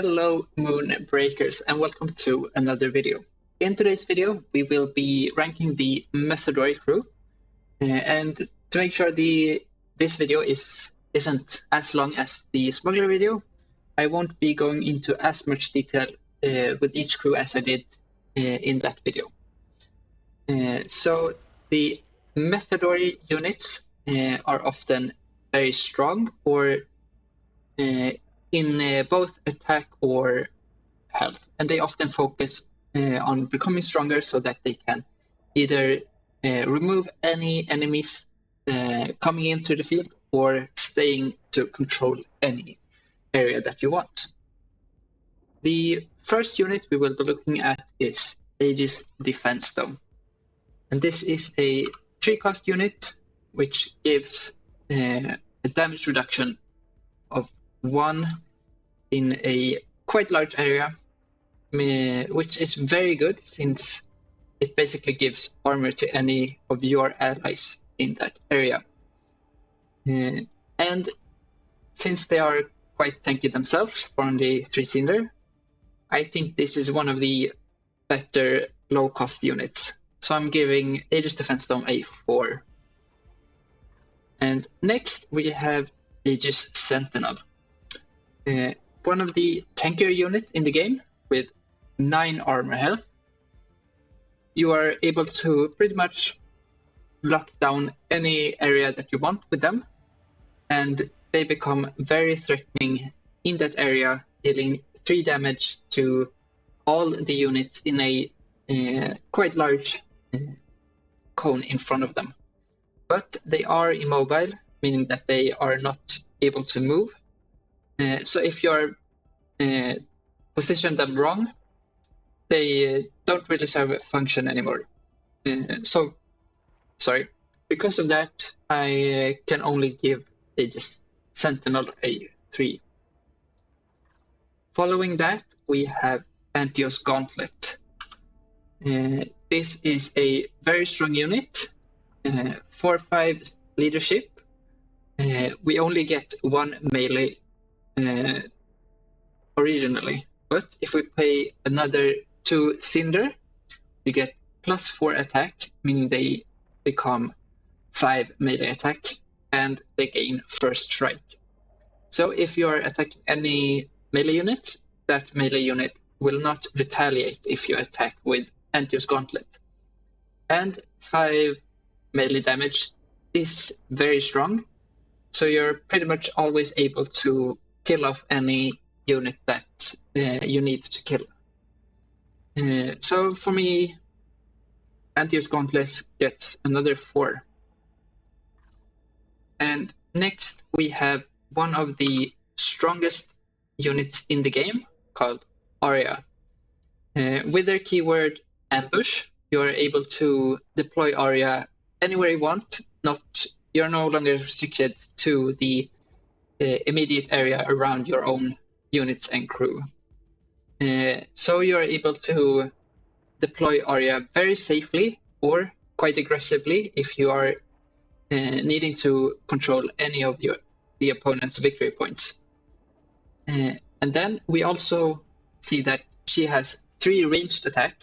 Hello Moonbreakers and welcome to another video. In today's video we will be ranking the Methedori crew and to make sure this video isn't as long as the smuggler video, I won't be going into as much detail with each crew as I did in that video. So the Methedori units are often very strong or in both attack or health, and they often focus on becoming stronger so that they can either remove any enemies coming into the field or staying to control any area that you want. The first unit we will be looking at is Aegis Defense Dome, and this is a 3-cost unit which gives a damage reduction of 1 in a quite large area, which is very good since it basically gives armor to any of your allies in that area. And since they are quite tanky themselves for only 3-cylinder, I think this is one of the better low-cost units. So I'm giving Aegis Defense Dome a 4. And next we have Aegis Sentinel. One of the tankier units in the game with 9 armor health. You are able to pretty much lock down any area that you want with them, and they become very threatening in that area, dealing 3 damage to all the units in a quite large cone in front of them. But they are immobile, meaning that they are not able to move. So if you're positioned them wrong, they don't really serve a function anymore. Because of that, I can only give Aegis Sentinel a 3. Following that, we have Antios Gauntlet. This is a very strong unit, 4-5 leadership. We only get 1 melee originally, but if we pay another 2 Cinder, we get +4 attack, meaning they become 5 melee attack, and they gain first strike. So if you are attacking any melee units, that melee unit will not retaliate if you attack with Antios Gauntlet. And 5 melee damage is very strong, so you're pretty much always able to kill off any unit that you need to kill. So for me, Antios Gauntlet gets another 4. And next we have one of the strongest units in the game called Aria. With their keyword ambush, you are able to deploy Aria anywhere you want. You're no longer restricted to the immediate area around your own units and crew. So you're able to deploy Aria very safely or quite aggressively if you are needing to control any of the opponent's victory points. And then we also see that she has 3 ranged attack,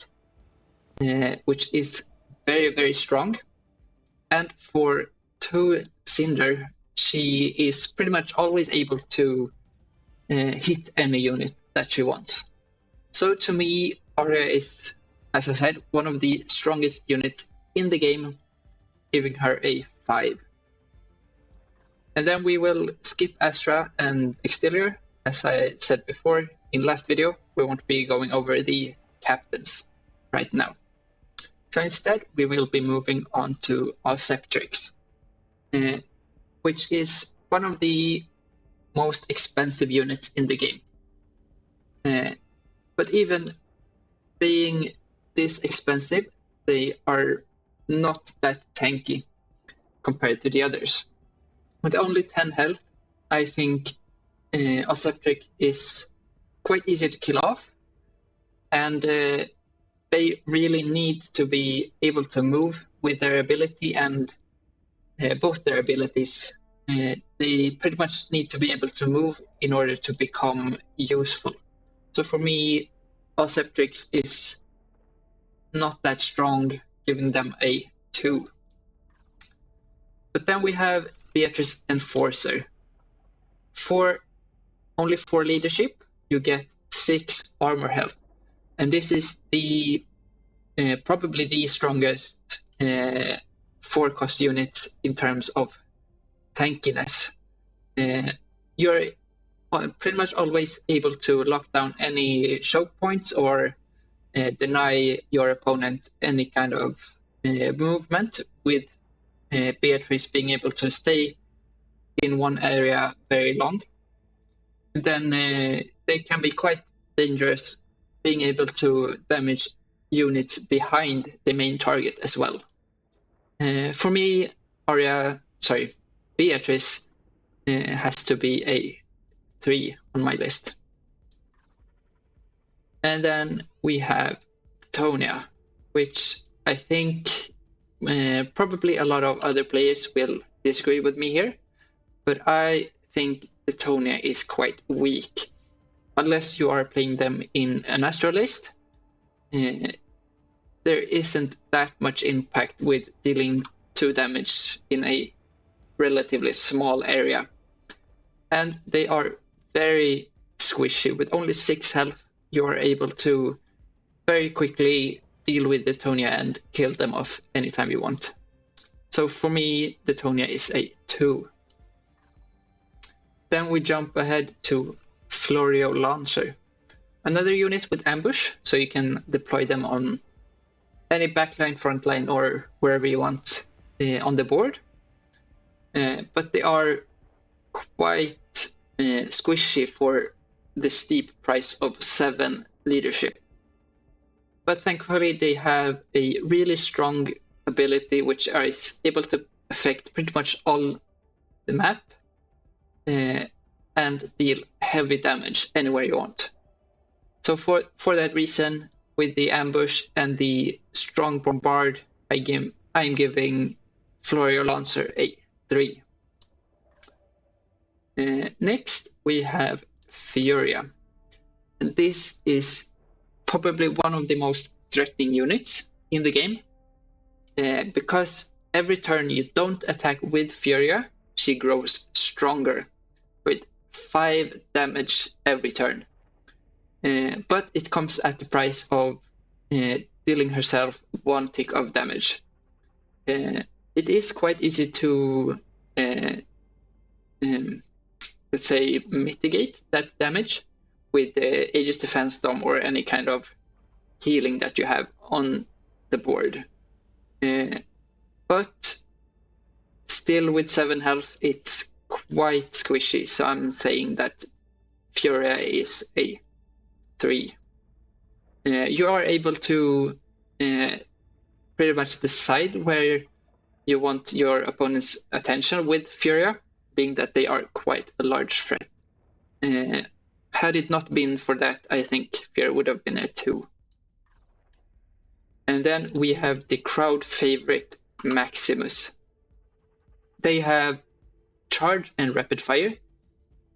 which is very, very strong. And for 2 Cinder, she is pretty much always able to hit any unit that she wants. So to me, Aria is, as I said, one of the strongest units in the game, giving her a 5. And then we will skip Astra and Exterior. As I said before in last video, we won't be going over the captains right now. So instead, we will be moving on to Osceptrix, which is one of the most expensive units in the game. But even being this expensive, they are not that tanky compared to the others. With only 10 health, I think Osceptrix is quite easy to kill off, and they really need to be able to move with their ability and both their abilities. They pretty much need to be able to move in order to become useful. So for me, Osceptrix is not that strong, giving them a 2. But then we have Beatrice Enforcer. For only 4 leadership, you get 6 armor health. And this is the probably the strongest 4-cost units in terms of tankiness. You're pretty much always able to lock down any choke points or deny your opponent any kind of movement, with Beatrice being able to stay in one area very long. And then they can be quite dangerous, being able to damage units behind the main target as well. For me, Beatrice has to be a 3 on my list. And then we have Tonya, which I think probably a lot of other players will disagree with me here, but I think the Tonya is quite weak. Unless you are playing them in an Astralist, there isn't that much impact with dealing 2 damage in a relatively small area. And they are very squishy. With only 6 health, you are able to very quickly deal with the Tonya and kill them off anytime you want. So for me, the Tonya is a 2. Then we jump ahead to Florio Lancer. Another unit with ambush, so you can deploy them on any backline, frontline, or wherever you want on the board. But they are quite squishy for the steep price of 7 leadership. But thankfully they have a really strong ability which is able to affect pretty much all the map and deal heavy damage anywhere you want. So for that reason, with the ambush and the strong bombard, I'm giving Florio Lancer a 3. Next, we have Furia. And this is probably one of the most threatening units in the game. Because every turn you don't attack with Furia, she grows stronger with 5 damage every turn. But it comes at the price of dealing herself 1 tick of damage. It is quite easy to, let's say, mitigate that damage with Aegis Defense Dome or any kind of healing that you have on the board. But still, with 7 health, it's quite squishy. So I'm saying that Furia is a 3. You are able to pretty much decide where you want your opponent's attention with Furia, being that they are quite a large threat. Had it not been for that, I think Furia would have been a 2. And then we have the crowd favorite Maximus. They have charge and rapid fire,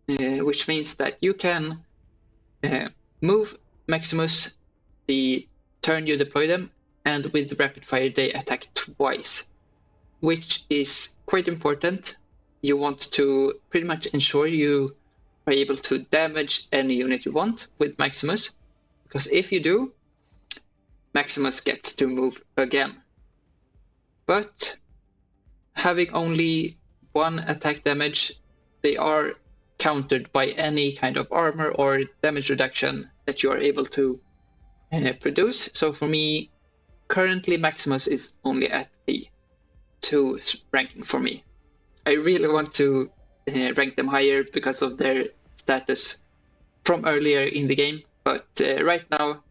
which means that you can move Maximus the turn you deploy them, and with rapid fire they attack twice, which is quite important. You want to pretty much ensure you are able to damage any unit you want with Maximus, because if you do, Maximus gets to move again. But having only 1 attack damage, they are countered by any kind of armor or damage reduction that you are able to produce. So for me, currently Maximus is only at a 2 ranking for me. I really want to rank them higher because of their status from earlier in the game, but right now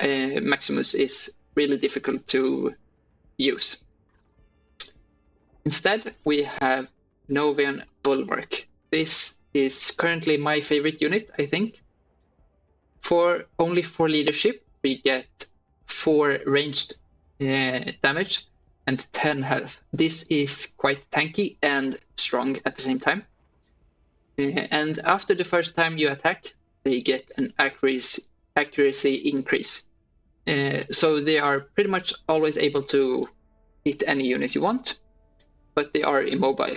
Maximus is really difficult to use. Instead, we have Novian Bulwark. This is currently my favorite unit, I think. For only 4 leadership, we get 4 ranged damage and 10 health. This is quite tanky and strong at the same time. And after the first time you attack, they get an accuracy increase. So they are pretty much always able to hit any unit you want, but they are immobile.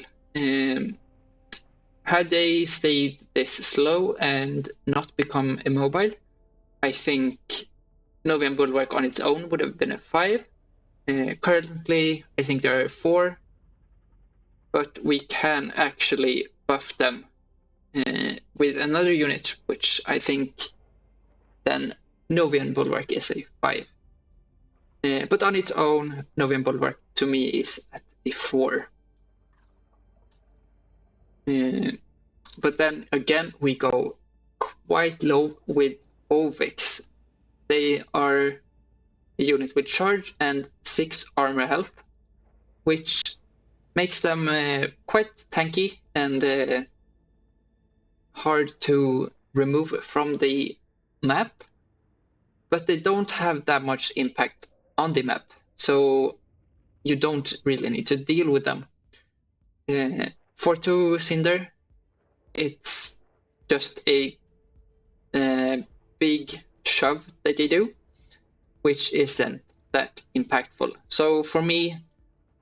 Had they stayed this slow and not become immobile, I think Novian Bulwark on its own would have been a 5. Currently, I think there are 4, but we can actually buff them with another unit, which I think then Novian Bulwark is a 5. But on its own, Novian Bulwark to me is at a 4. But then again, we go quite low with Ovix. They are a unit with charge and 6 armor health, which makes them quite tanky and hard to remove from the map, but they don't have that much impact on the map, so you don't really need to deal with them. For 2 Cinder, it's just a big shove that they do, which isn't that impactful. So for me,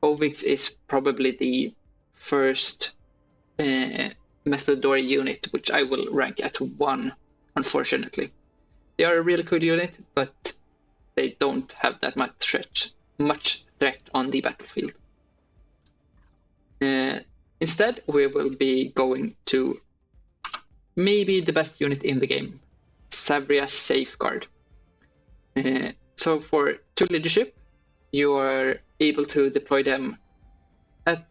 Ovix is probably the first Methedori unit, which I will rank at 1, unfortunately. They are a really cool unit, but they don't have that much threat on the battlefield. Instead, we will be going to maybe the best unit in the game, Savria Safeguard. So for 2 leadership, you are able to deploy them at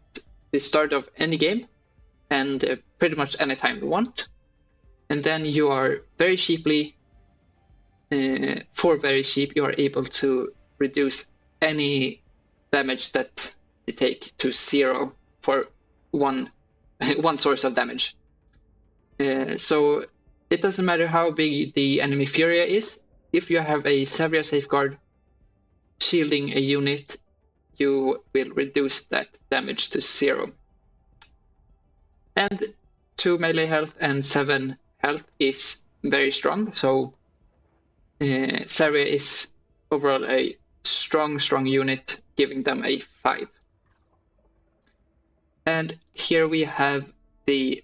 the start of any game and pretty much any time you want. And then you are very cheaply, for very cheap, you are able to reduce any damage that they take to 0 for one source of damage. So it doesn't matter how big the enemy Furia is. If you have a Savria Safeguard shielding a unit, you will reduce that damage to 0. And 2 melee health and 7 health is very strong, so Savria is overall a strong unit, giving them a 5. And here we have the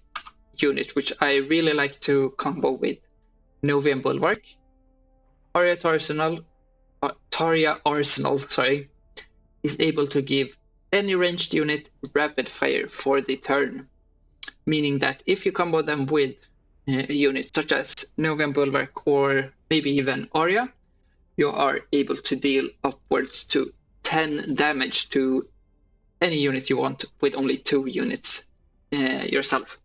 unit which I really like to combo with Novian Bulwark. Taria Arsenal, is able to give any ranged unit rapid fire for the turn, meaning that if you combo them with units such as Novian Bulwark or maybe even Aria, you are able to deal upwards to 10 damage to any unit you want with only 2 units yourself.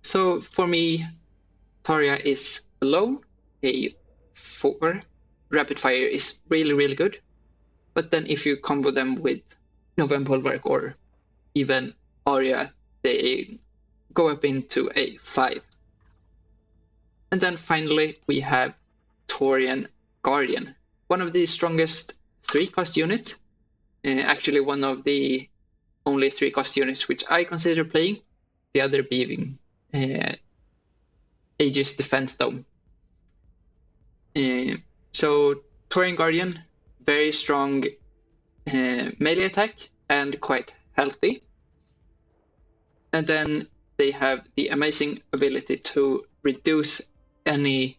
So for me, Taria is alone a 4. Rapid fire is really good, but then if you combo them with Novian Bulwark or even Aria, they go up into a 5. And then finally we have Taurian Guardian, one of the strongest 3-cost units, actually one of the only 3-cost units which I consider playing, the other being Aegis Defense Dome. So Taurian Guardian, very strong melee attack and quite healthy. And then they have the amazing ability to reduce any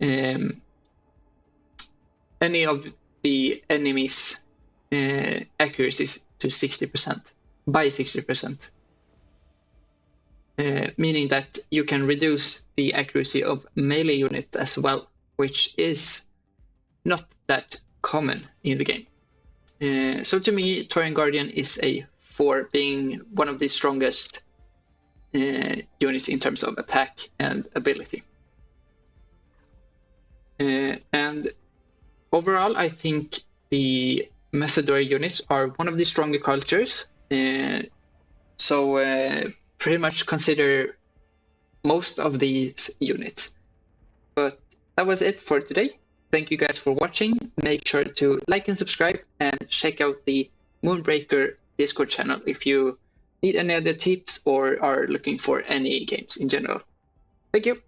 of the enemy's accuracies to 60%, by 60%. Meaning that you can reduce the accuracy of melee units as well, which is not that common in the game. So to me, Taurian Guardian is a 4, being one of the strongest units in terms of attack and ability. And overall, I think the Methedori units are one of the stronger cultures. So pretty much consider most of these units. But that was it for today. Thank you guys for watching. Make sure to like and subscribe and check out the Moonbreaker Discord channel if you need any other tips or are looking for any games in general. Thank you.